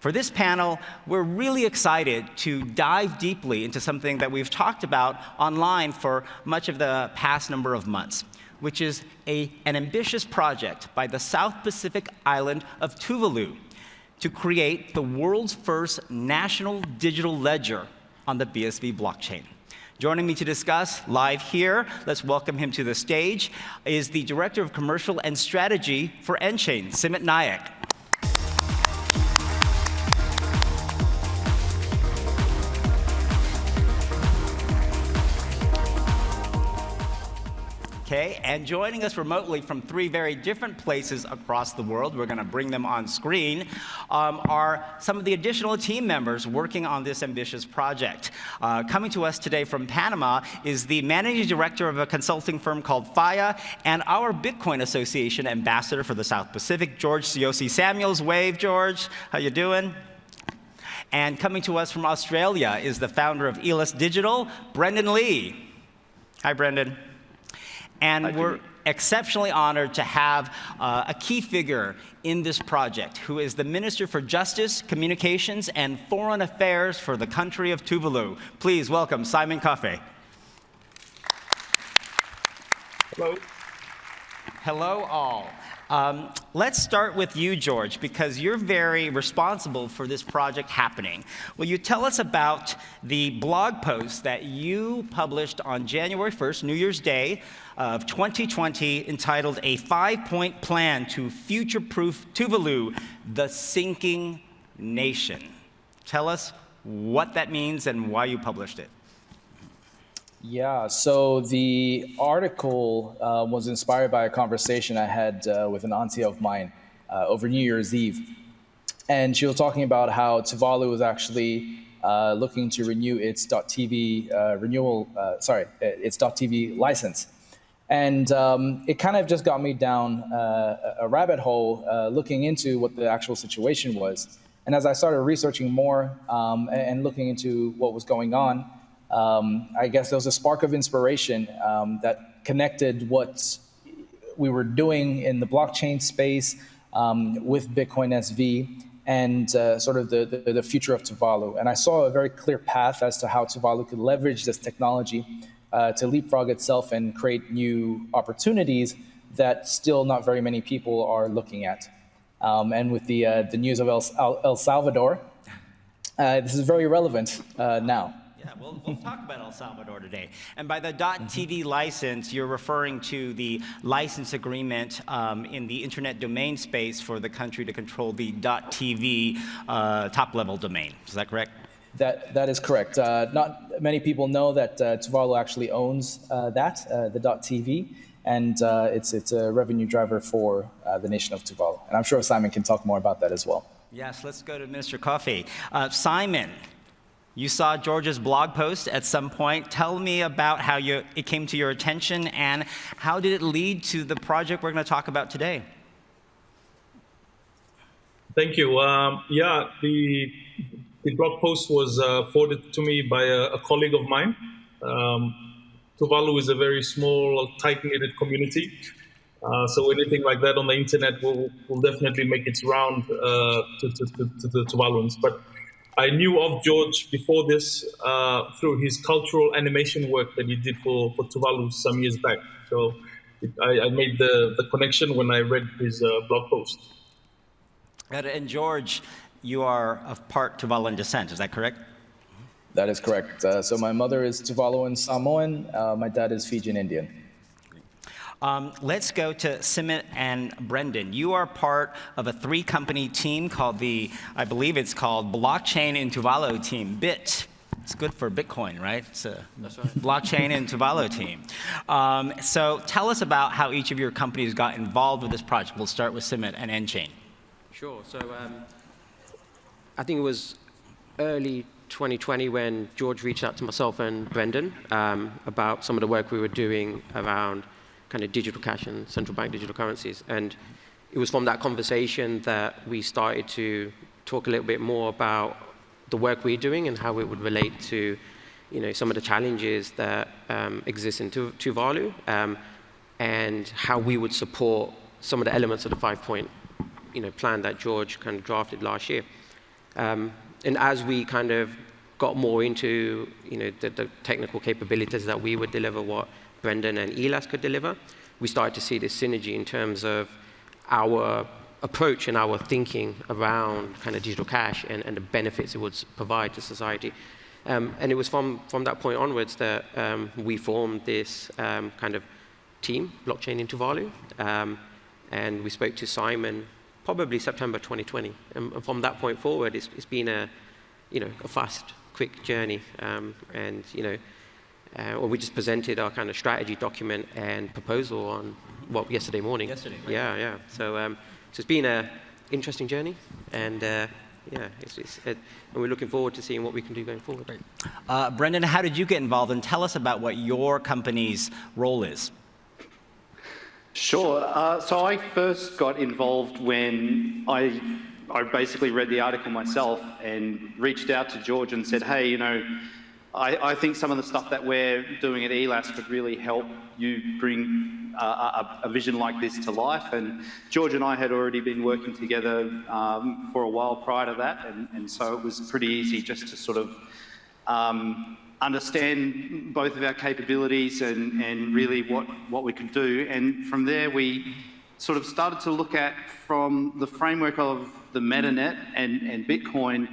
For this panel, we're really excited to dive deeply into something that we've talked about online for much of the past number of months, which is an ambitious project by the South Pacific island of Tuvalu to create the world's first national digital ledger on the BSV blockchain. Joining me to discuss live here, let's welcome him to the stage, is the Director of Commercial and Strategy for nChain, Simit Naik. Okay, and joining us remotely from three very different places across the world, we're going to bring them on screen, are some of the additional team members working on this ambitious project. Coming to us today from Panama is the Managing Director of a consulting firm called Faiā and our Bitcoin Association Ambassador for the South Pacific, George Siosi Samuels. Wave, George. How you doing? And coming to us from Australia is the founder of Elas Digital, Brendan Lee. Hi, Brendan. And we're exceptionally honored to have a key figure in this project, who is the Minister for Justice, Communications, and Foreign Affairs for the country of Tuvalu. Please welcome Simon Kofe. Hello. Hello, all. Let's start with you, George, because you're very responsible for this project happening. Will you tell us about the blog post that you published on January 1st, New Year's Day of 2020, entitled A 5-Point Plan to Future-Proof Tuvalu, the Sinking Nation? Tell us what that means and why you published it. Yeah, so the article was inspired by a conversation I had with an auntie of mine over New Year's Eve. And she was talking about how Tuvalu was actually looking to renew its .tv its .tv license. And it kind of just got me down a rabbit hole looking into what the actual situation was. And as I started researching more and looking into what was going on, I guess there was a spark of inspiration that connected what we were doing in the blockchain space with Bitcoin SV and sort of the future of Tuvalu. And I saw a very clear path as to how Tuvalu could leverage this technology to leapfrog itself and create new opportunities that still not very many people are looking at. And with the news of El Salvador, this is very relevant now. Yeah, we'll talk about El Salvador today. And by the .tv license, you're referring to the license agreement in the internet domain space for the country to control the .tv top-level domain. Is that correct? That is correct. Not many people know that Tuvalu actually owns the .tv, and it's a revenue driver for the nation of Tuvalu. And I'm sure Simon can talk more about that as well. Yes, let's go to Minister Kofe. Simon, you saw George's blog post at some point. Tell me about how it came to your attention and how did it lead to the project we're going to talk about today? Thank you. Yeah, the blog post was forwarded to me by a colleague of mine. Tuvalu is a very small, tight-knitted community. So anything like that on the internet will definitely make its round to the Tuvaluans. But I knew of George before this through his cultural animation work that he did for Tuvalu some years back. So I made the connection when I read his blog post. And George, you are of part Tuvaluan descent, is that correct? That is correct. So my mother is Tuvaluan Samoan, my dad is Fijian Indian. Let's go to Simit and Brendan. You are part of a 3-company team called I believe it's called Blockchain in Tuvalu team, BIT. It's good for Bitcoin, right? It's a Blockchain in Tuvalu team. So tell us about how each of your companies got involved with this project. We'll start with Simit and nChain. Sure. So I think it was early 2020 when George reached out to myself and Brendan about some of the work we were doing around kind of digital cash and central bank digital currencies. And it was from that conversation that we started to talk a little bit more about the work we're doing and how it would relate to, some of the challenges that exist in Tuvalu, and how we would support some of the elements of the 5-point, plan that George kind of drafted last year. And as we kind of got more into the technical capabilities that we would deliver, what Brendan and Elasts could deliver, we started to see this synergy in terms of our approach and our thinking around kind of digital cash and the benefits it would provide to society. And it was from that point onwards that we formed this kind of team, Blockchain in Tuvalu, and we spoke to Simon probably September 2020. And from that point forward, it's been a fast, quick journey. We just presented our kind of strategy document and proposal on yesterday morning. Yesterday, right? Yeah. So it's been an interesting journey, and and we're looking forward to seeing what we can do going forward. Great. Brendan, how did you get involved? And tell us about what your company's role is. Sure. So I first got involved when I basically read the article myself and reached out to George and said, hey, I think some of the stuff that we're doing at Elasts could really help you bring a vision like this to life. And George and I had already been working together for a while prior to that, and so it was pretty easy just to sort of understand both of our capabilities and really what we could do. And from there, we sort of started to look at, from the framework of the MetaNet and Bitcoin,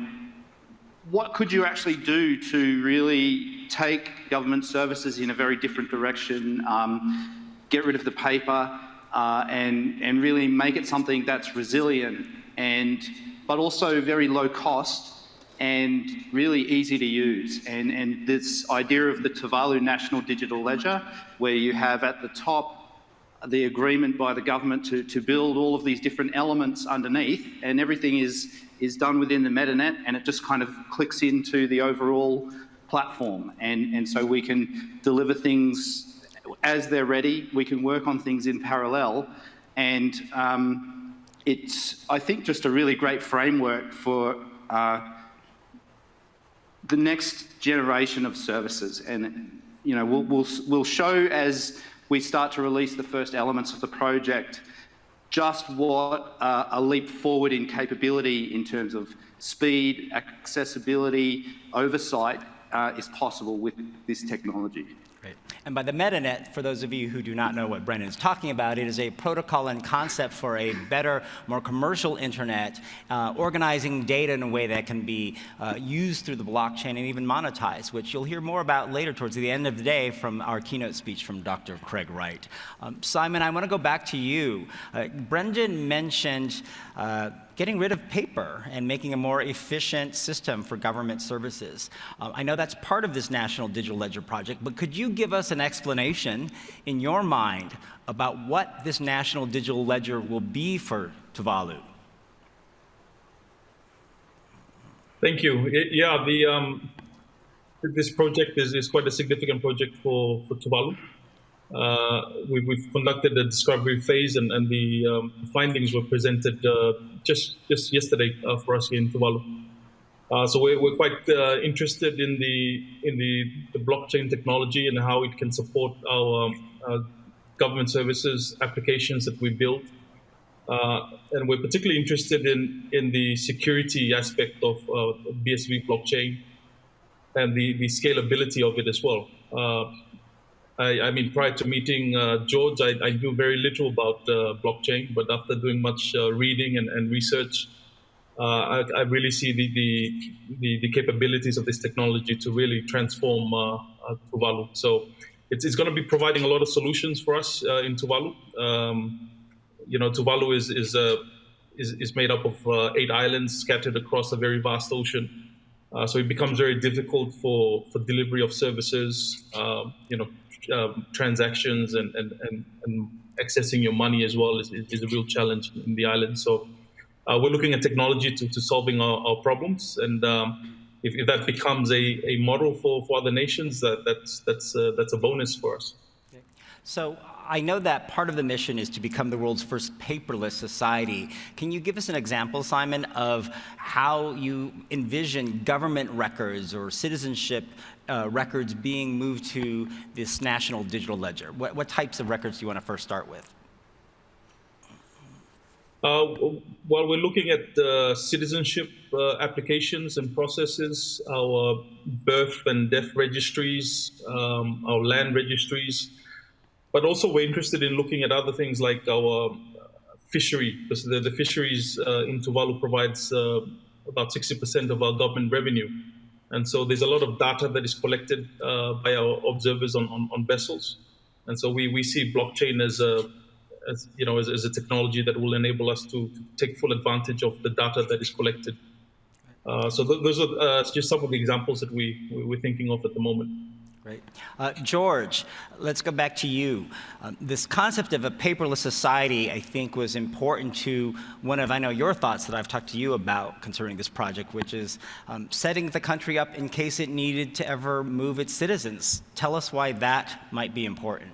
what could you actually do to really take government services in a very different direction, get rid of the paper, and really make it something that's resilient but also very low cost and really easy to use. And this idea of the Tuvalu National Digital Ledger, where you have at the top the agreement by the government to build all of these different elements underneath, and everything is done within the MetaNet, and it just kind of clicks into the overall platform. And so we can deliver things as they're ready. We can work on things in parallel. And it's, I think, just a really great framework for the next generation of services. And we'll show, as we start to release the first elements of the project, just what a leap forward in capability in terms of speed, accessibility, oversight is possible with this technology. Great. And by the MetaNet, for those of you who do not know what Brendan is talking about, it is a protocol and concept for a better, more commercial internet, organizing data in a way that can be used through the blockchain and even monetized, which you'll hear more about later towards the end of the day from our keynote speech from Dr. Craig Wright. Simon, I want to go back to you. Brendan mentioned getting rid of paper and making a more efficient system for government services. I know that's part of this National Digital Ledger project, but could you give us an explanation in your mind about what this National Digital Ledger will be for Tuvalu? Thank you. This project is quite a significant project for Tuvalu. We've conducted a discovery phase, and the findings were presented just yesterday for us here in Tuvalu. So we're quite interested in the blockchain technology and how it can support our government services applications that we build. And we're particularly interested in the security aspect of BSV blockchain and the scalability of it as well. I mean, prior to meeting George, I knew very little about blockchain, but after doing much reading and research, I really see the capabilities of this technology to really transform Tuvalu. So it's going to be providing a lot of solutions for us in Tuvalu. Tuvalu is made up of 8 islands scattered across a very vast ocean. So it becomes very difficult for delivery of services, transactions and accessing your money as well is a real challenge in the island. So we're looking at technology to solving our problems, and if that becomes a model for other nations, that's a bonus for us. Okay. So I know that part of the mission is to become the world's first paperless society. Can you give us an example, Simon, of how you envision government records or citizenship records being moved to this national digital ledger? What types of records do you want to first start with? While we're looking at citizenship applications and processes, our birth and death registries, our land registries, but also we're interested in looking at other things like our fishery, because the fisheries in Tuvalu provides about 60% of our government revenue. And so there's a lot of data that is collected by our observers on vessels. And so we see blockchain as a technology that will enable us to take full advantage of the data that is collected. So those are just some of the examples that we're thinking of at the moment. Great. George, let's go back to you. This concept of a paperless society, I think, was important to one of, I know, your thoughts that I've talked to you about concerning this project, which is setting the country up in case it needed to ever move its citizens. Tell us why that might be important.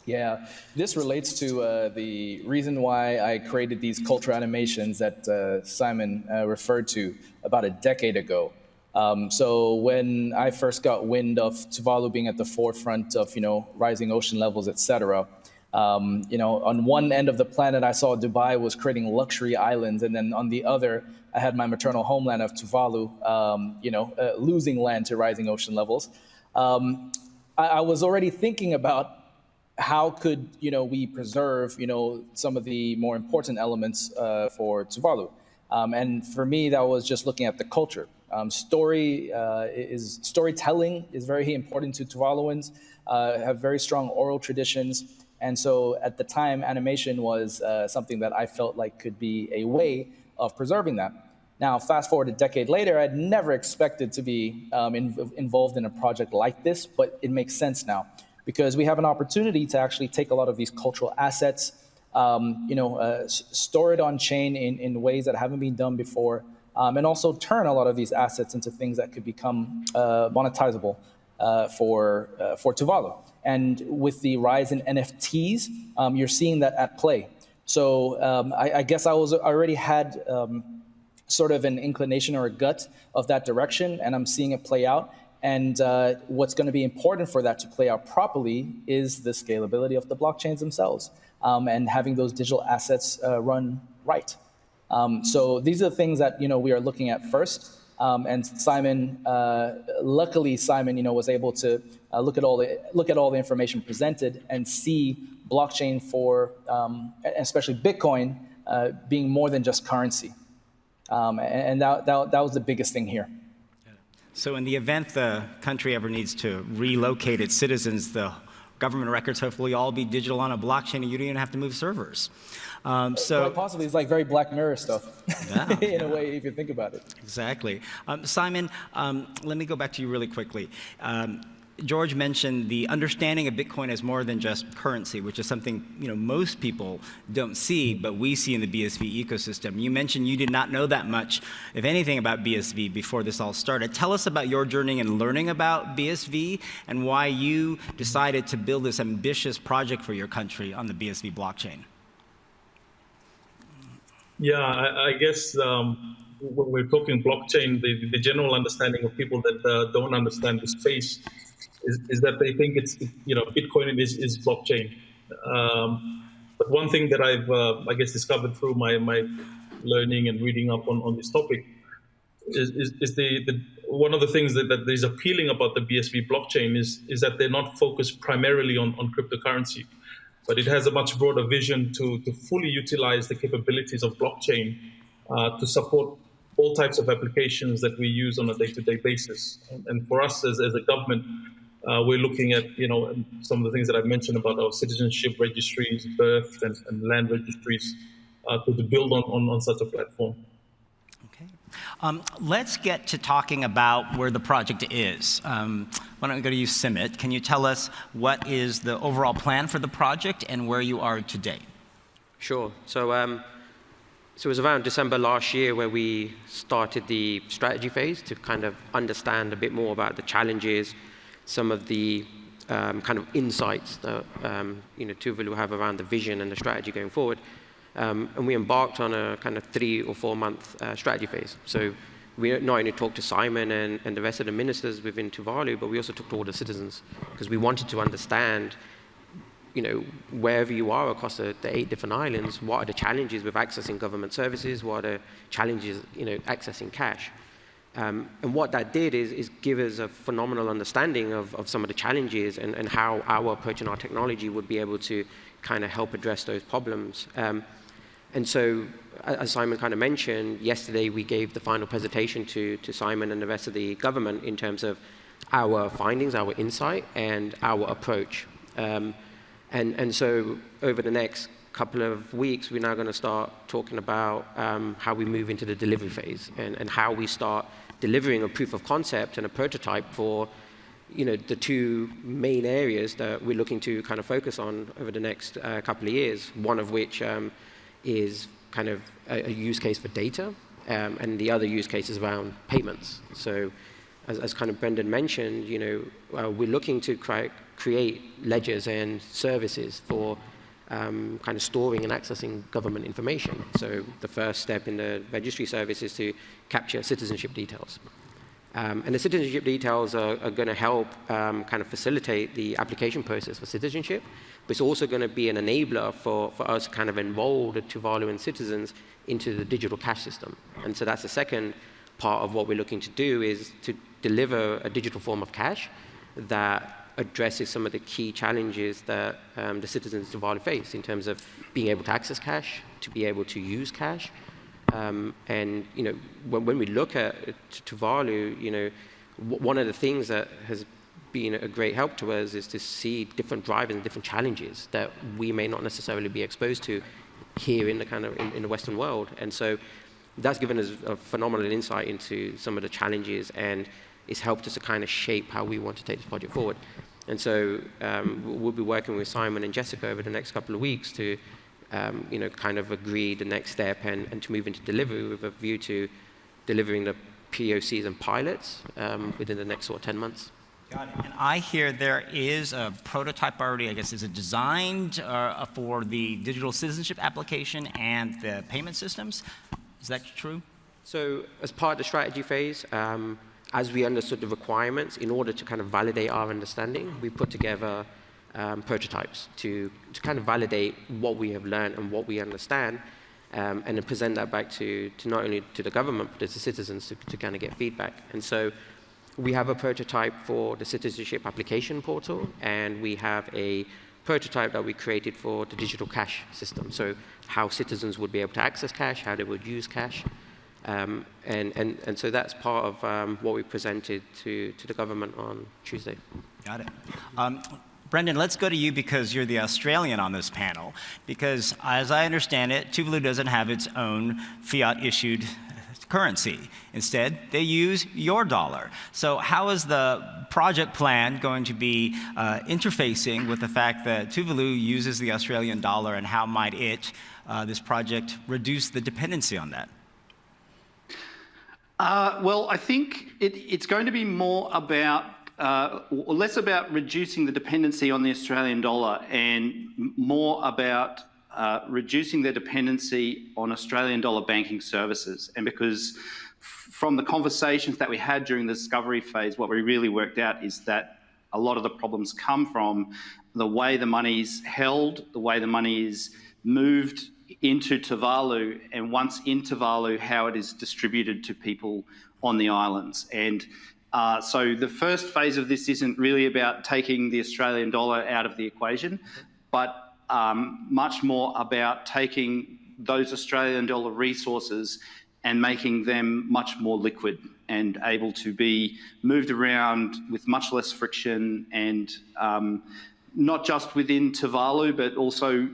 Yeah, this relates to the reason why I created these cultural animations that Simon referred to about a decade ago. So when I first got wind of Tuvalu being at the forefront of, rising ocean levels, et cetera, on one end of the planet, I saw Dubai was creating luxury islands. And then on the other, I had my maternal homeland of Tuvalu, losing land to rising ocean levels. I was already thinking about how could, we preserve, some of the more important elements for Tuvalu. And for me, that was just looking at the culture. Storytelling is very important to Tuvaluans, have very strong oral traditions. And so at the time, animation was something that I felt like could be a way of preserving that. Now, fast forward a decade later, I'd never expected to be involved in a project like this, but it makes sense now because we have an opportunity to actually take a lot of these cultural assets, store it on chain in ways that haven't been done before, and also turn a lot of these assets into things that could become monetizable for Tuvalu. And with the rise in NFTs, you're seeing that at play. So I guess I already had sort of an inclination or a gut of that direction, and I'm seeing it play out. And what's going to be important for that to play out properly is the scalability of the blockchains themselves, and having those digital assets run right. So these are the things that we are looking at first. And Simon, luckily, Simon, was able to look at all the information presented and see blockchain for, especially Bitcoin, being more than just currency. And that was the biggest thing here. So in the event the country ever needs to relocate its citizens, the government records hopefully all be digital on a blockchain, and you don't even have to move servers. Quite possibly, it's like very Black Mirror stuff, in a way, if you think about it. Exactly. Simon, let me go back to you really quickly. George mentioned the understanding of Bitcoin as more than just currency, which is something most people don't see, but we see in the BSV ecosystem. You mentioned you did not know that much, if anything, about BSV before this all started. Tell us about your journey in learning about BSV and why you decided to build this ambitious project for your country on the BSV blockchain. Yeah, I guess when we're talking blockchain, the general understanding of people that don't understand the space is that they think it's, Bitcoin is blockchain. But one thing that I've, I guess, discovered through my learning and reading up on this topic is one of the things that is appealing about the BSV blockchain is that they're not focused primarily on cryptocurrency, but it has a much broader vision to fully utilize the capabilities of blockchain to support all types of applications that we use on a day-to-day basis. And for us as a government, we're looking at some of the things that I've mentioned about our citizenship registries, birth and land registries, to build on such a platform. Okay. Let's get to talking about where the project is. Why don't we go to you, Simit? Can you tell us what is the overall plan for the project and where you are today? Sure. So it was around December last year where we started the strategy phase to kind of understand a bit more about the challenges, some of the kind of insights that Tuvalu have around the vision and the strategy going forward. And we embarked on a kind of 3 or 4 month strategy phase. So we not only talked to Simon and the rest of the ministers within Tuvalu, but we also talked to all the citizens because we wanted to understand wherever you are across the 8 different islands, what are the challenges with accessing government services? What are the challenges, accessing cash? And what that did is give us a phenomenal understanding of some of the challenges and how our approach and our technology would be able to kind of help address those problems. And so, as Simon kind of mentioned, yesterday we gave the final presentation to Simon and the rest of the government in terms of our findings, our insight, and our approach. And so over the next couple of weeks, we're now going to start talking about how we move into the delivery phase and how we start delivering a proof of concept and a prototype for the 2 main areas that we're looking to kind of focus on over the next couple of years, one of which is kind of a use case for data, and the other use case is around payments. So as kind of Brendan mentioned, we're looking to create ledgers and services for kind of storing and accessing government information. So the first step in the registry service is to capture citizenship details. And the citizenship details are going to help kind of facilitate the application process for citizenship, but it's also going to be an enabler for us to kind of enroll the Tuvaluan citizens into the digital cash system. And so that's the second part of what we're looking to do, is to deliver a digital form of cash that addresses some of the key challenges that the citizens of Tuvalu face in terms of being able to access cash, to be able to use cash. And when we look at Tuvalu, one of the things that has been a great help to us is to see different drivers and different challenges that we may not necessarily be exposed to here in the Western world. And so that's given us a phenomenal insight into some of the challenges, and it's helped us to kind of shape how we want to take this project forward. And so we'll be working with Simon and Jessica over the next couple of weeks to kind of agree the next step and to move into delivery with a view to delivering the POCs and pilots within the next sort of 10 months. Got it. And I hear there is a prototype already, I guess, is it designed for the digital citizenship application and the payment systems? Is that true? So as part of the strategy phase, as we understood the requirements, in order to kind of validate our understanding, we put together prototypes to kind of validate what we have learned and what we understand, and then present that back to not only to the government, but to the citizens to kind of get feedback. And so we have a prototype for the citizenship application portal, and we have a prototype that we created for the digital cash system. So how citizens would be able to access cash, how they would use cash. And so that's part of what we presented to the government on Tuesday. Got it. Brendan, let's go to you because you're the Australian on this panel. Because as I understand it, Tuvalu doesn't have its own fiat-issued currency. Instead, they use your dollar. So how is the project plan going to be interfacing with the fact that Tuvalu uses the Australian dollar, and how might this project, reduce the dependency on that? Well, I think it's going to be more about, or less about reducing the dependency on the Australian dollar, and more about reducing their dependency on Australian dollar banking services. And because from the conversations that we had during the discovery phase, what we really worked out is that a lot of the problems come from the way the money is held, the way the money is moved into Tuvalu, and once in Tuvalu, how it is distributed to people on the islands. And so the first phase of this isn't really about taking the Australian dollar out of the equation, but much more about taking those Australian dollar resources and making them much more liquid and able to be moved around with much less friction, and not just within Tuvalu, but also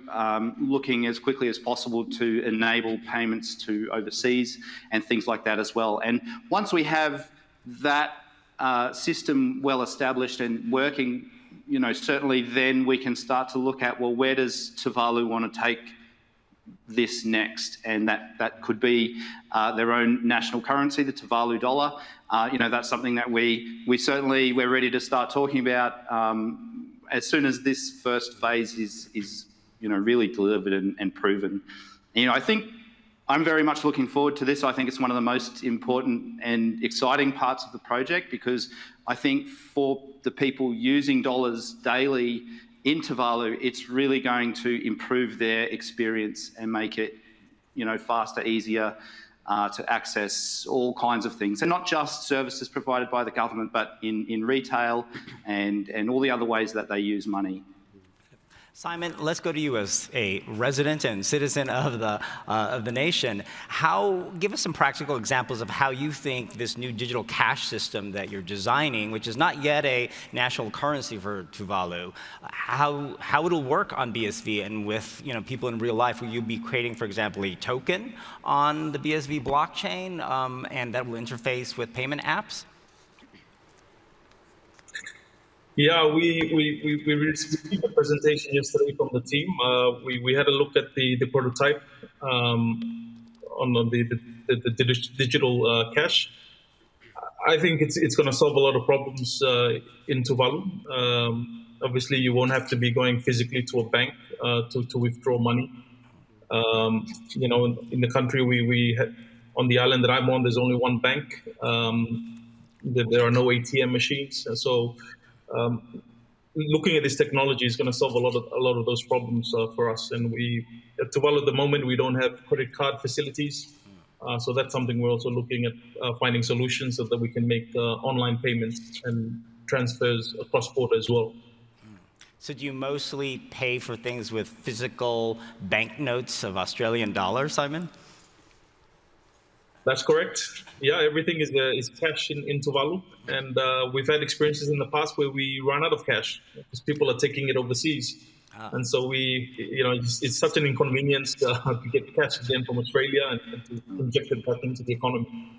looking as quickly as possible to enable payments to overseas and things like that as well. And once we have that system well established and working, certainly then we can start to look at, well, where does Tuvalu want to take this next? And that could be their own national currency, the Tuvalu dollar. That's something that we're ready to start talking about as soon as this first phase is really delivered and proven. I think I'm very much looking forward to this. I think it's one of the most important and exciting parts of the project, because I think for the people using dollars daily in Tuvalu, it's really going to improve their experience and make it, faster, easier to access all kinds of things. And not just services provided by the government, but in retail and all the other ways that they use money. Simon, let's go to you as a resident and citizen of the nation. Give us some practical examples of how you think this new digital cash system that you're designing, which is not yet a national currency for Tuvalu, how it'll work on BSV and with people in real life. Will you be creating, for example, a token on the BSV blockchain, and that will interface with payment apps? Yeah, we received a presentation yesterday from the team. We had a look at the prototype on the digital cash. I think it's going to solve a lot of problems in Tuvalu. Obviously, you won't have to be going physically to a bank to withdraw money. In the country on the island that I'm on, there's only one bank. There are no ATM machines, and so. Looking at this technology is going to solve a lot of those problems for us. And at Tuvalu at the moment, we don't have credit card facilities. So that's something we're also looking at finding solutions so that we can make online payments and transfers across border as well. So do you mostly pay for things with physical banknotes of Australian dollars, Simon? That's correct. Yeah, everything is cash in Tuvalu, and we've had experiences in the past where we run out of cash because people are taking it overseas, and so it's such an inconvenience to get cash again from Australia and to inject it back into the economy.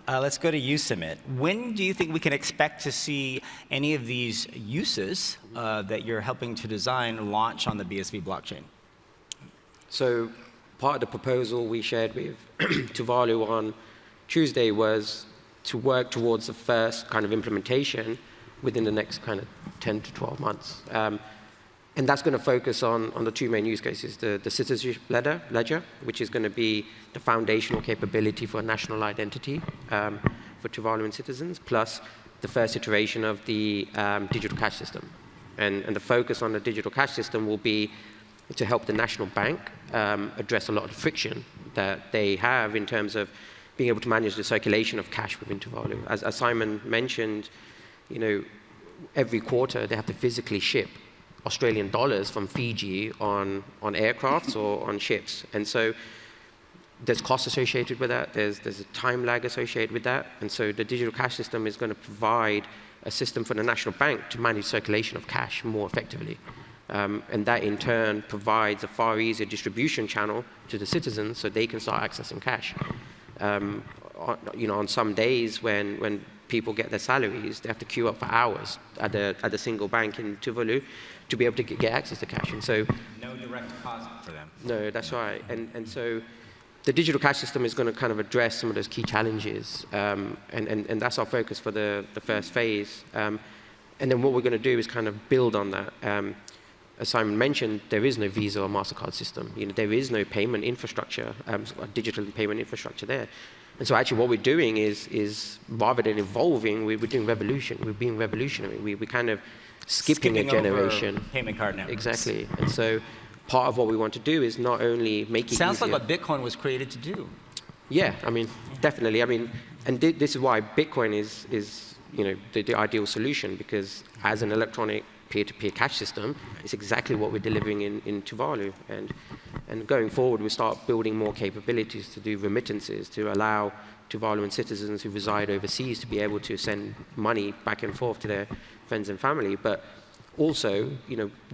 Let's go to you, Simit. When do you think we can expect to see any of these uses that you're helping to design launch on the BSV blockchain? So part of the proposal we shared with Tuvalu on Tuesday was to work towards the first kind of implementation within the next kind of 10 to 12 months. And that's going to focus on the two main use cases, the citizenship ledger, which is going to be the foundational capability for a national identity for Tuvaluan citizens, plus the first iteration of the digital cash system. And the focus on the digital cash system will be to help the national bank address a lot of the friction that they have in terms of being able to manage the circulation of cash within Tuvalu. As Simon mentioned, every quarter they have to physically ship Australian dollars from Fiji on aircrafts or on ships. And so there's costs associated with that. There's a time lag associated with that. And so the digital cash system is going to provide a system for the national bank to manage circulation of cash more effectively. And that in turn provides a far easier distribution channel to the citizens so they can start accessing cash. On some days when people get their salaries, they have to queue up for hours at a single bank in Tuvalu to be able to get access to cash. And so no direct deposit for them. No, that's right. And so the digital cash system is going to kind of address some of those key challenges. And that's our focus for the first phase. And then what we're going to do is kind of build on that. As Simon mentioned, there is no Visa or MasterCard system. There is no payment infrastructure, digital payment infrastructure there. And so actually what we're doing is rather than evolving, we're doing revolution. We're being revolutionary. We're kind of skipping a generation. Over payment card networks. Exactly. And so part of what we want to do is not only make it Sounds easier. like what Bitcoin was created to do. Yeah, definitely. And this is why Bitcoin is the ideal solution, because as an electronic peer-to-peer cash system, it's exactly what we're delivering in Tuvalu. And going forward, we start building more capabilities to do remittances, to allow Tuvaluan citizens who reside overseas to be able to send money back and forth to their friends and family. But also,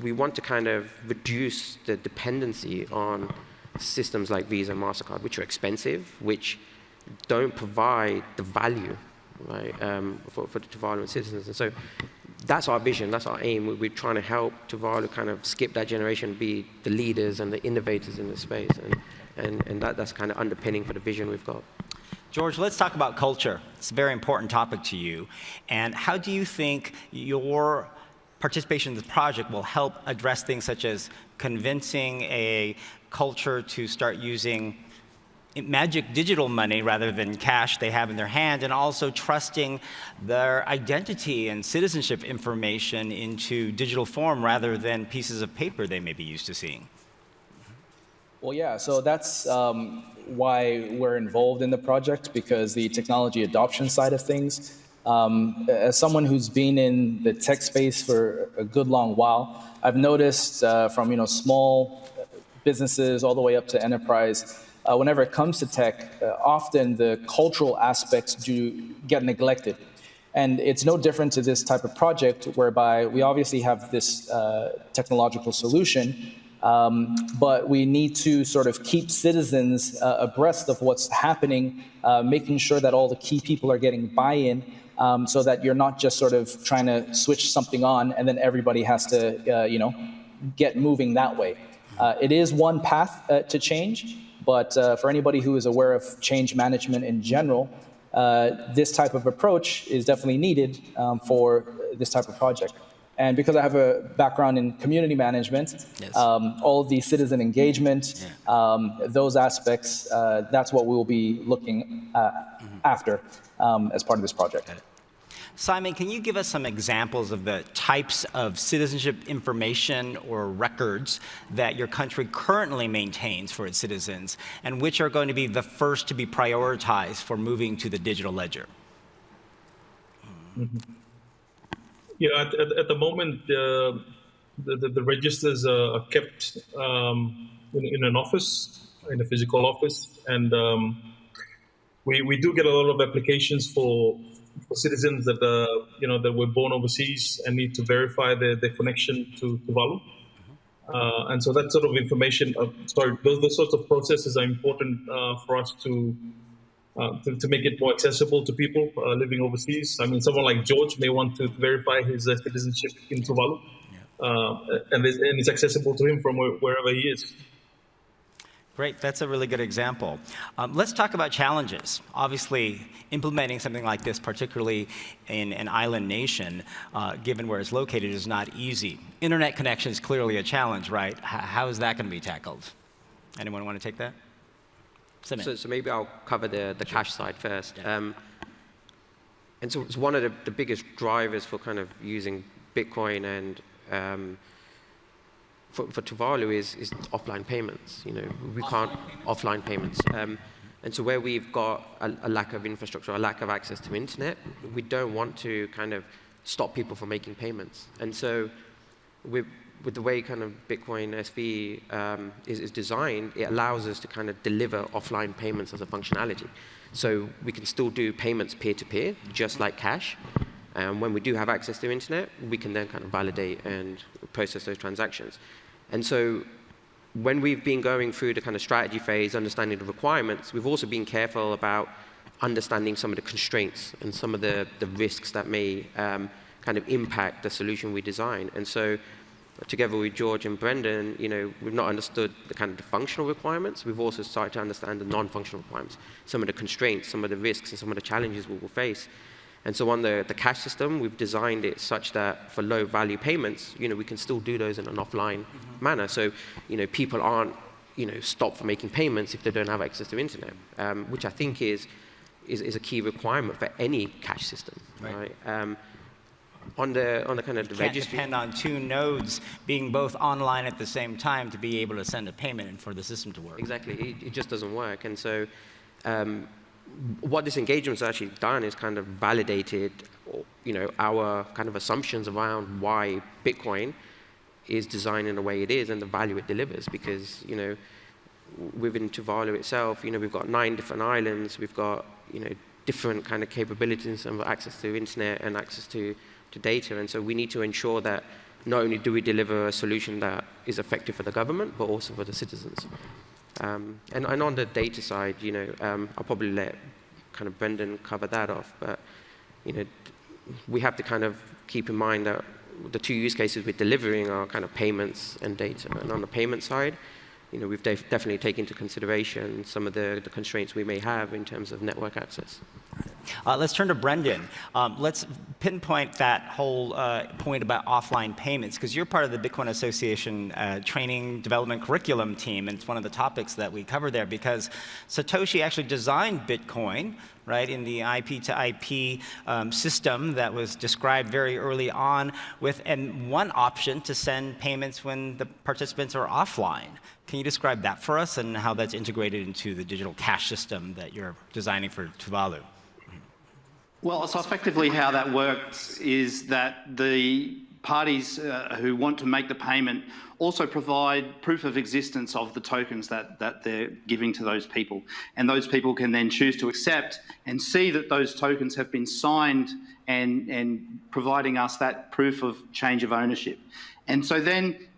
we want to kind of reduce the dependency on systems like Visa and MasterCard, which are expensive, which don't provide the value, right, for the Tuvaluan citizens. And so that's our vision, that's our aim. We're trying to help Tuvalu kind of skip that generation, be the leaders and the innovators in this space. And that's kind of underpinning for the vision we've got. George, let's talk about culture. It's a very important topic to you. And how do you think your participation in this project will help address things such as convincing a culture to start using magic digital money rather than cash they have in their hand, and also trusting their identity and citizenship information into digital form rather than pieces of paper they may be used to seeing. Well, yeah, so that's why we're involved in the project, because the technology adoption side of things, as someone who's been in the tech space for a good long while, I've noticed from small businesses all the way up to enterprise, whenever it comes to tech, often the cultural aspects do get neglected. And it's no different to this type of project, whereby we obviously have this technological solution, but we need to sort of keep citizens abreast of what's happening, making sure that all the key people are getting buy-in, so that you're not just sort of trying to switch something on and then everybody has to, get moving that way. It is one path to change, but for anybody who is aware of change management in general, this type of approach is definitely needed for this type of project. And because I have a background in community management, Yes. all of the citizen engagement, those aspects, that's what we will be looking after as part of this project. Simon, can you give us some examples of the types of citizenship information or records that your country currently maintains for its citizens, and which are going to be the first to be prioritized for moving to the digital ledger? Mm-hmm. Yeah, at the moment, the registers are kept in an office, in a physical office, and we do get a lot of applications for citizens that that were born overseas and need to verify their connection to Tuvalu. And so that sort of information, those sorts of processes are important for us to make it more accessible to people living overseas. I mean, someone like George may want to verify his citizenship in Tuvalu, and it's accessible to him from wherever he is. Great, that's a really good example. Let's talk about challenges. Obviously, implementing something like this, particularly in an island nation, given where it's located, is not easy. Internet connection is clearly a challenge, right? How is that going to be tackled? Anyone want to take that? So maybe I'll cover the cash side first. And so it's one of the biggest drivers for kind of using Bitcoin and for Tuvalu is offline payments. We can't offline payments. And so where we've got a lack of infrastructure, a lack of access to internet, we don't want to kind of stop people from making payments. And so with the way kind of Bitcoin SV is designed, it allows us to kind of deliver offline payments as a functionality. So we can still do payments peer-to-peer, just like cash. And when we do have access to internet, we can then kind of validate and process those transactions. And so when we've been going through the kind of strategy phase, understanding the requirements, we've also been careful about understanding some of the constraints and some of the risks that may kind of impact the solution we design. And so together with George and Brendan, we've not understood the kind of the functional requirements. We've also started to understand the non-functional requirements, some of the constraints, some of the risks, and some of the challenges we will face. And so on the cash system, we've designed it such that for low-value payments, we can still do those in an offline manner. So, people aren't, stopped from making payments if they don't have access to internet, which I think is a key requirement for any cash system, right? On the kind of the registry, can't depend on two nodes being both online at the same time to be able to send a payment and for the system to work. Exactly, it just doesn't work. And so what this engagement's actually done is kind of validated, our kind of assumptions around why Bitcoin is designed in the way it is and the value it delivers. Because, within Tuvalu itself, we've got 9 different islands, we've got, different kind of capabilities and access to internet and access to data. And so we need to ensure that not only do we deliver a solution that is effective for the government, but also for the citizens. And on the data side, I'll probably let kind of Brendan cover that off. But, we have to kind of keep in mind that the 2 use cases we're delivering are kind of payments and data. And on the payment side, we've definitely taken into consideration some of the constraints we may have in terms of network access. Let's turn to Brendan. Let's pinpoint that whole point about offline payments, because you're part of the Bitcoin Association training development curriculum team, and it's one of the topics that we cover there, because Satoshi actually designed Bitcoin, right, in the IP to IP system that was described very early on with one option to send payments when the participants are offline. Can you describe that for us and how that's integrated into the digital cash system that you're designing for Tuvalu? Well, so effectively how that works is that the parties who want to make the payment also provide proof of existence of the tokens that they're giving to those people. And those people can then choose to accept and see that those tokens have been signed and providing us that proof of change of ownership. And so then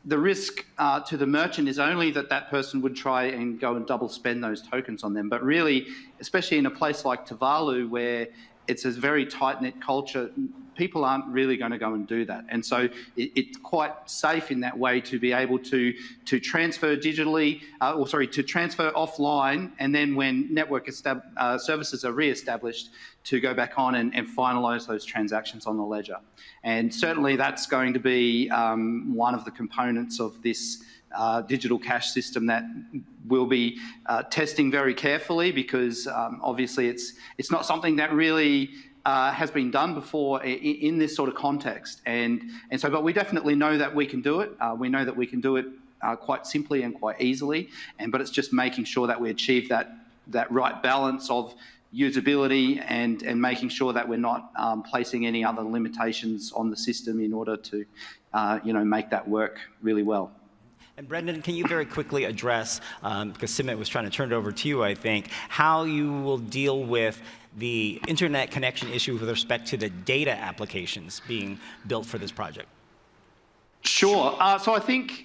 the risk to the merchant is only that that person would try and go and double spend those tokens on them. But really, especially in a place like Tuvalu, where it's a very tight-knit culture, people aren't really going to go and do that. And so it's quite safe in that way to be able to transfer digitally, to transfer offline, and then when network services are re-established, to go back on and finalise those transactions on the ledger. And certainly that's going to be one of the components of this digital cash system that we'll be testing very carefully, because obviously it's not something that really has been done before in this sort of context. And so, but we definitely know that we can do it. We know that we can do it quite simply and quite easily. But it's just making sure that we achieve that right balance of usability and making sure that we're not placing any other limitations on the system in order to make that work really well. And Brendan, can you very quickly address, because Simit was trying to turn it over to you, I think, how you will deal with the internet connection issue with respect to the data applications being built for this project? Sure. So I think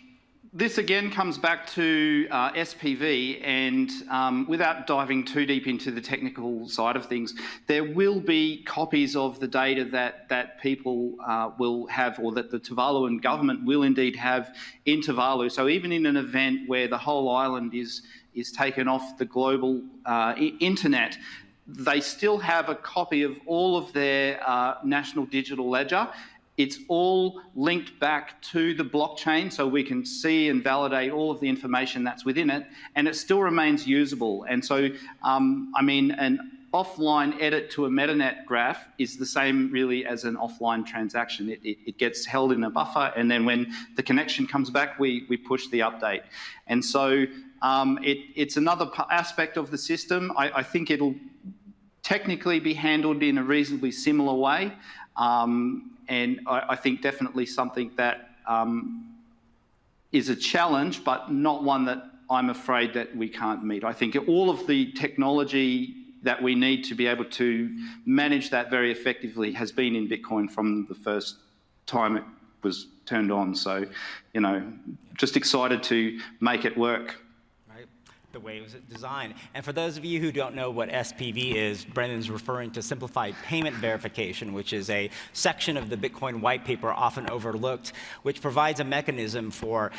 this again comes back to SPV, and without diving too deep into the technical side of things, there will be copies of the data that people will have, or that the Tuvaluan government will indeed have in Tuvalu. So even in an event where the whole island is taken off the global internet, they still have a copy of all of their national digital ledger. It's all linked back to the blockchain, so we can see and validate all of the information that's within it, and it still remains usable. And so, an offline edit to a MetaNet graph is the same really as an offline transaction. It gets held in a buffer, and then when the connection comes back, we push the update. And so it's another aspect of the system. I think it'll technically be handled in a reasonably similar way. And I think definitely something that is a challenge, but not one that I'm afraid that we can't meet. I think all of the technology that we need to be able to manage that very effectively has been in Bitcoin from the first time it was turned on. So, just excited to make it work. The way it was designed. And for those of you who don't know what SPV is, Brendan's referring to simplified payment verification, which is a section of the Bitcoin white paper often overlooked, which provides a mechanism for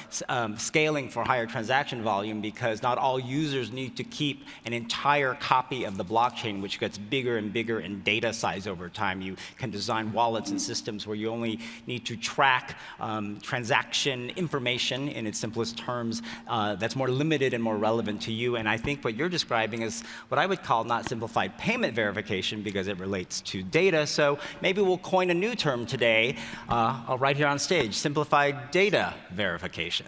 scaling for higher transaction volume, because not all users need to keep an entire copy of the blockchain, which gets bigger and bigger in data size over time. You can design wallets and systems where you only need to track transaction information in its simplest terms that's more limited and more relevant to you. And I think what you're describing is what I would call not simplified payment verification, because it relates to data. So maybe we'll coin a new term today, right here on stage, simplified data verification.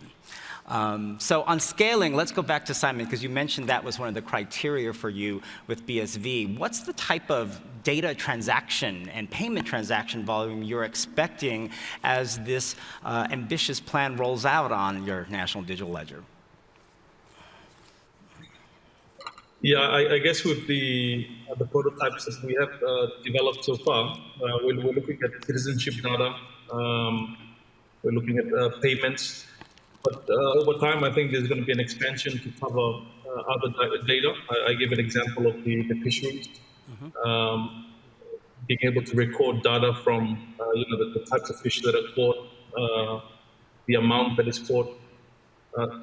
So on scaling, let's go back to Simon, because you mentioned that was one of the criteria for you with BSV. What's the type of data transaction and payment transaction volume you're expecting as this ambitious plan rolls out on your national digital ledger? Yeah, I guess with the prototypes that we have developed so far, we're looking at citizenship data, we're looking at payments, but over time I think there's going to be an expansion to cover other data. I give an example of the fisheries, being able to record data from the types of fish that are caught, the amount that is caught.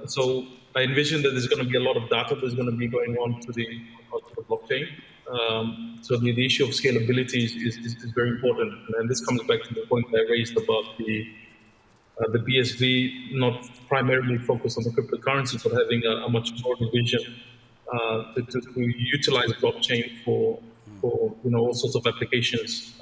So I envision that there's going to be a lot of data that's going to be going on to the blockchain. So the issue of scalability is very important. And this comes back to the point that I raised about the BSV not primarily focused on the cryptocurrency, but having a much broader vision to utilize blockchain for all sorts of applications.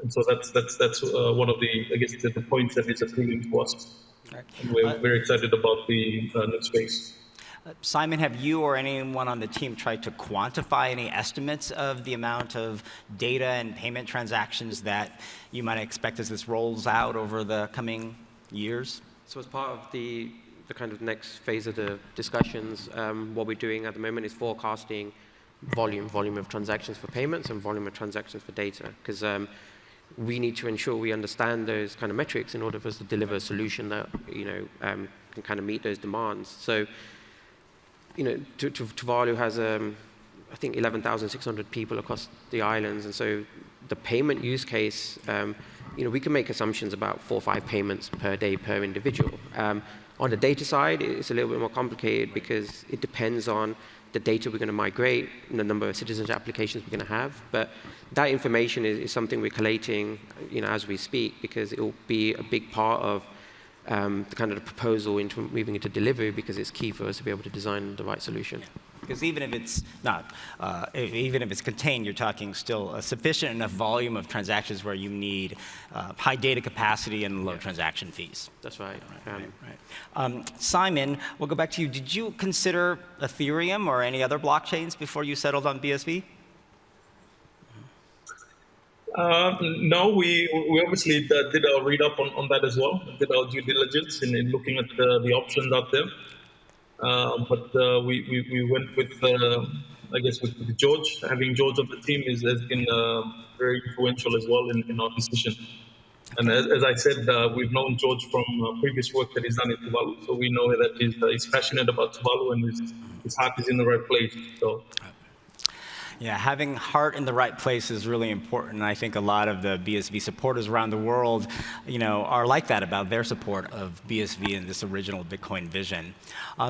And so that's one of the points that is appealing to us. Right. And we're very excited about the new space. Simon, have you or anyone on the team tried to quantify any estimates of the amount of data and payment transactions that you might expect as this rolls out over the coming years? So as part of the kind of next phase of the discussions, what we're doing at the moment is forecasting volume of transactions for payments and volume of transactions for data, because we need to ensure we understand those kind of metrics in order for us to deliver a solution that can kind of meet those demands. So Tuvalu has, I think, 11,600 people across the islands, and so the payment use case, we can make assumptions about 4 or 5 payments per day per individual. On the data side, it's a little bit more complicated because it depends on the data we're going to migrate and the number of citizenship applications we're going to have. But that information is something we're collating, as we speak, because it will be a big part of the kind of the proposal into moving into delivery, because it's key for us to be able to design the right solution. Yeah. Because even if it's not, even if it's contained, you're talking still a sufficient enough volume of transactions where you need high data capacity and low transaction fees. That's right. Right. Simon, we'll go back to you. Did you consider Ethereum or any other blockchains before you settled on BSV? No, we obviously did our read up on that as well, did our due diligence in looking at the options out there. But we went with, with George. Having George on the team has been very influential as well in our decision. And as I said, we've known George from previous work that he's done in Tuvalu, so we know that he's passionate about Tuvalu and his heart is in the right place. So. Yeah, having heart in the right place is really important. And I think a lot of the BSV supporters around the world, are like that about their support of BSV and this original Bitcoin vision.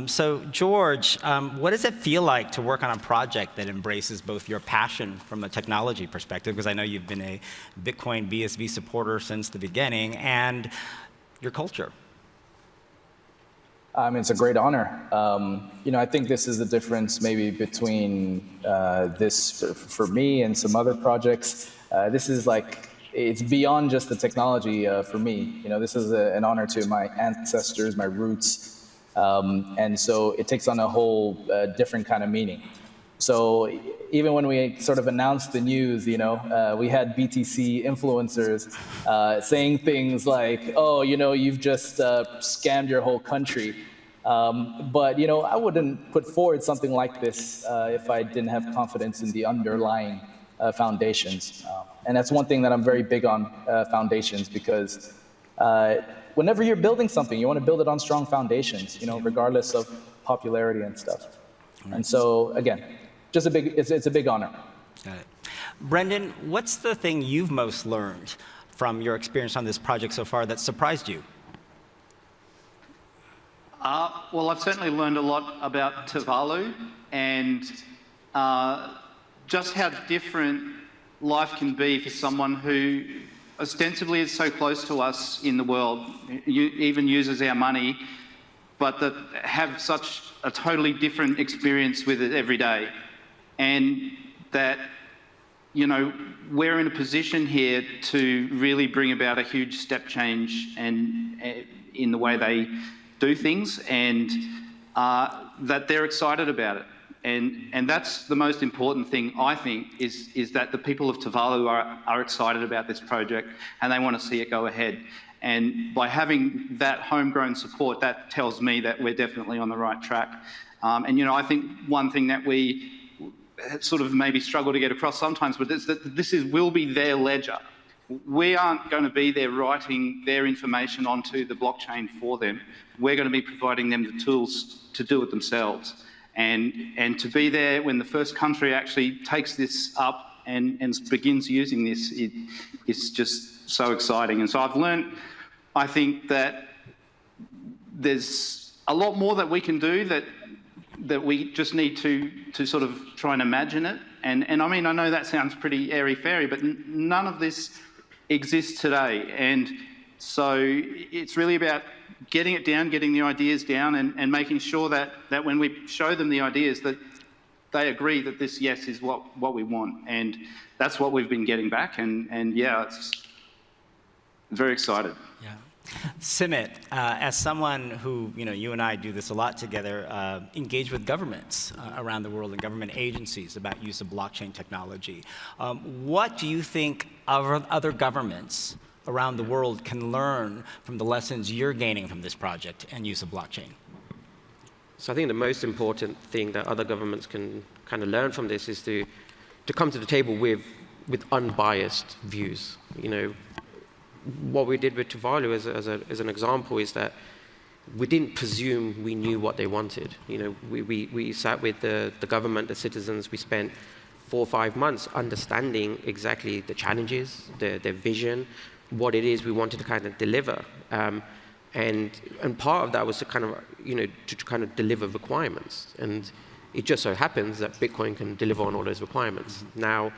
So George, what does it feel like to work on a project that embraces both your passion from a technology perspective, because I know you've been a Bitcoin BSV supporter since the beginning, and your culture? It's a great honor. I think this is the difference maybe between this for me and some other projects. This is it's beyond just the technology for me. This is an honor to my ancestors, my roots. And so it takes on a whole different kind of meaning. So even when we sort of announced the news, we had BTC influencers saying things like, "Oh, you've just scammed your whole country." But I wouldn't put forward something like this if I didn't have confidence in the underlying foundations. And that's one thing that I'm very big on, foundations, because whenever you're building something, you want to build it on strong foundations, regardless of popularity and stuff. And so again, it's a big honor. Got it. Brendan, what's the thing you've most learned from your experience on this project so far that surprised you? Well, I've certainly learned a lot about Tuvalu and just how different life can be for someone who ostensibly is so close to us in the world, even uses our money, but that have such a totally different experience with it every day. And that, we're in a position here to really bring about a huge step change and in the way they do things, and that they're excited about it. And that's the most important thing, I think, is that the people of Tuvalu are excited about this project and they want to see it go ahead. And by having that homegrown support, that tells me that we're definitely on the right track. I think one thing that we sort of maybe struggle to get across sometimes, but is that this will be their ledger. We aren't going to be there writing their information onto the blockchain for them. We're going to be providing them the tools to do it themselves. And to be there when the first country actually takes this up and begins using this, it's just so exciting. And so I've learned, I think, that there's a lot more that we can do that we just need to sort of try and imagine it And I mean, I know that sounds pretty airy-fairy, but none of this exists today. And so it's really about getting it down, getting the ideas down, and making sure that when we show them the ideas, that they agree that this, yes, is what we want. And that's what we've been getting back. And yeah, it's very excited. Yeah. Simit, as someone who, you and I do this a lot together, engage with governments around the world and government agencies about use of blockchain technology. What do you think other governments around the world can learn from the lessons you're gaining from this project and use of blockchain? So I think the most important thing that other governments can kind of learn from this is to come to the table with unbiased views. What we did with Tuvalu as an example is that we didn't presume we knew what they wanted. We sat with the government, the citizens. We spent 4 or 5 months understanding exactly the challenges, their vision, what it is we wanted to kind of deliver. And part of that was to kind of deliver requirements. And it just so happens that Bitcoin can deliver on all those requirements. Now,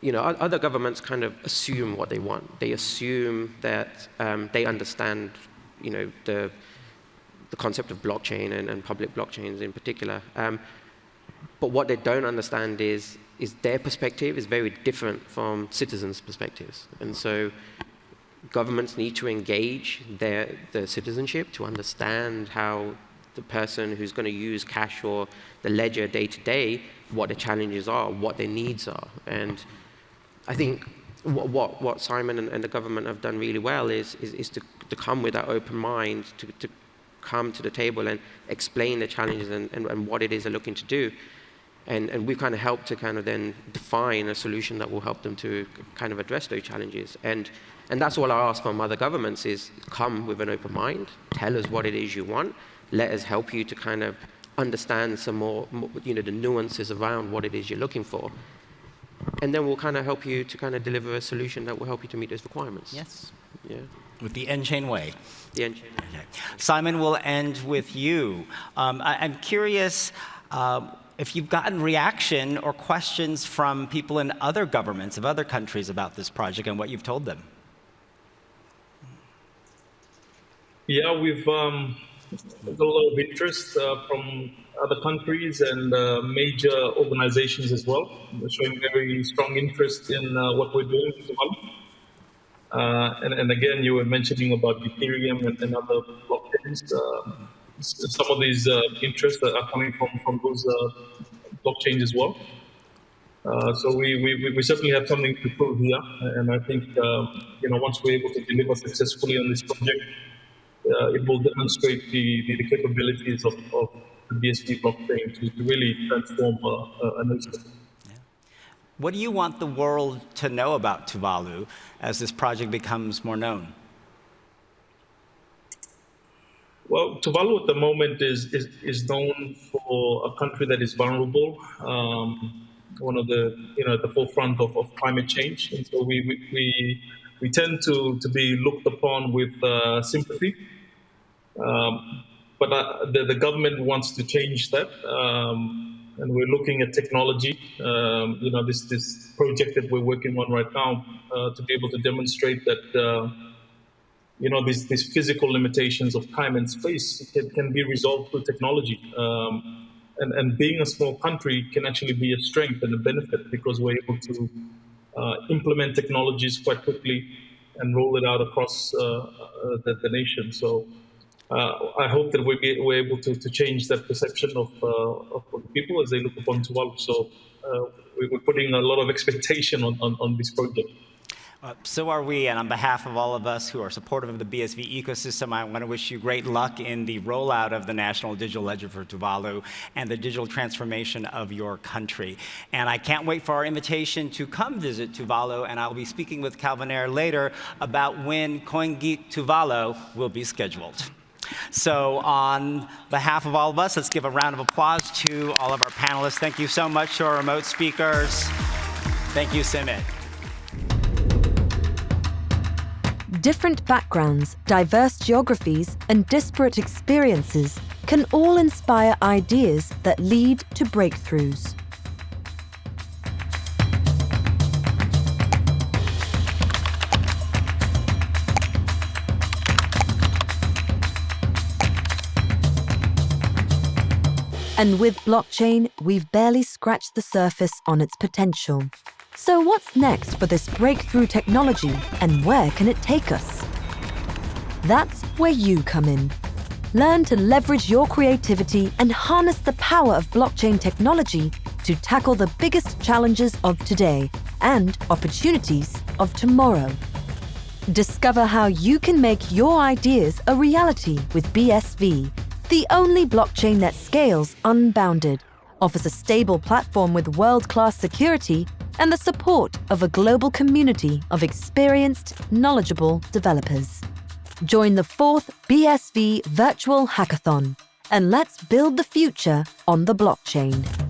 other governments kind of assume what they want. They assume that they understand, the concept of blockchain and public blockchains in particular. But what they don't understand is their perspective is very different from citizens' perspectives. And so governments need to engage the citizenship to understand how the person who's going to use cash or the ledger day to day, what the challenges are, what their needs are. And I think what Simon and the government have done really well is to come with that open mind, to come to the table and explain the challenges and what it is they're looking to do. And we've kind of helped to kind of then define a solution that will help them to kind of address those challenges. And that's all I ask from other governments is come with an open mind, tell us what it is you want, let us help you to kind of understand some more the nuances around what it is you're looking for. And then we'll kind of help you to kind of deliver a solution that will help you to meet those requirements. Yes. Yeah. With the nChain way. The nChain. Okay. Simon, we'll end with you. I'm curious if you've gotten reaction or questions from people in other governments of other countries about this project and what you've told them. Yeah, we've got a lot of interest from other countries and major organizations as well, showing very strong interest in what we're doing as well. And again, you were mentioning about Ethereum and other blockchains. Some of these interests are coming from those blockchains as well. So we certainly have something to prove here, and I think once we're able to deliver successfully on this project, it will demonstrate the capabilities of the BSV blockchain to really transform a nation. Yeah. What do you want the world to know about Tuvalu as this project becomes more known? Well, Tuvalu at the moment is known for a country that is vulnerable, one of the at the forefront of climate change, and so we tend to be looked upon with sympathy. But the government wants to change that, and we're looking at technology. This project that we're working on right now to be able to demonstrate that. These physical limitations of time and space can be resolved through technology. And being a small country can actually be a strength and a benefit because we're able to implement technologies quite quickly and roll it out across the nation. So I hope that we're able to change that perception of people as they look upon Tuvalu. So we're putting a lot of expectation on this project. So are we, and on behalf of all of us who are supportive of the BSV ecosystem, I want to wish you great luck in the rollout of the National Digital Ledger for Tuvalu and the digital transformation of your country. And I can't wait for our invitation to come visit Tuvalu, and I'll be speaking with Calvinaire later about when CoinGeek Tuvalu will be scheduled. So on behalf of all of us, let's give a round of applause to all of our panelists. Thank you so much to our remote speakers. Thank you, Simit. Different backgrounds, diverse geographies, and disparate experiences can all inspire ideas that lead to breakthroughs. And with blockchain, we've barely scratched the surface on its potential. So what's next for this breakthrough technology, and where can it take us? That's where you come in. Learn to leverage your creativity and harness the power of blockchain technology to tackle the biggest challenges of today and opportunities of tomorrow. Discover how you can make your ideas a reality with BSV, the only blockchain that scales unbounded, offers a stable platform with world-class security, and the support of a global community of experienced, knowledgeable developers. Join the 4th BSV Virtual Hackathon, and let's build the future on the blockchain.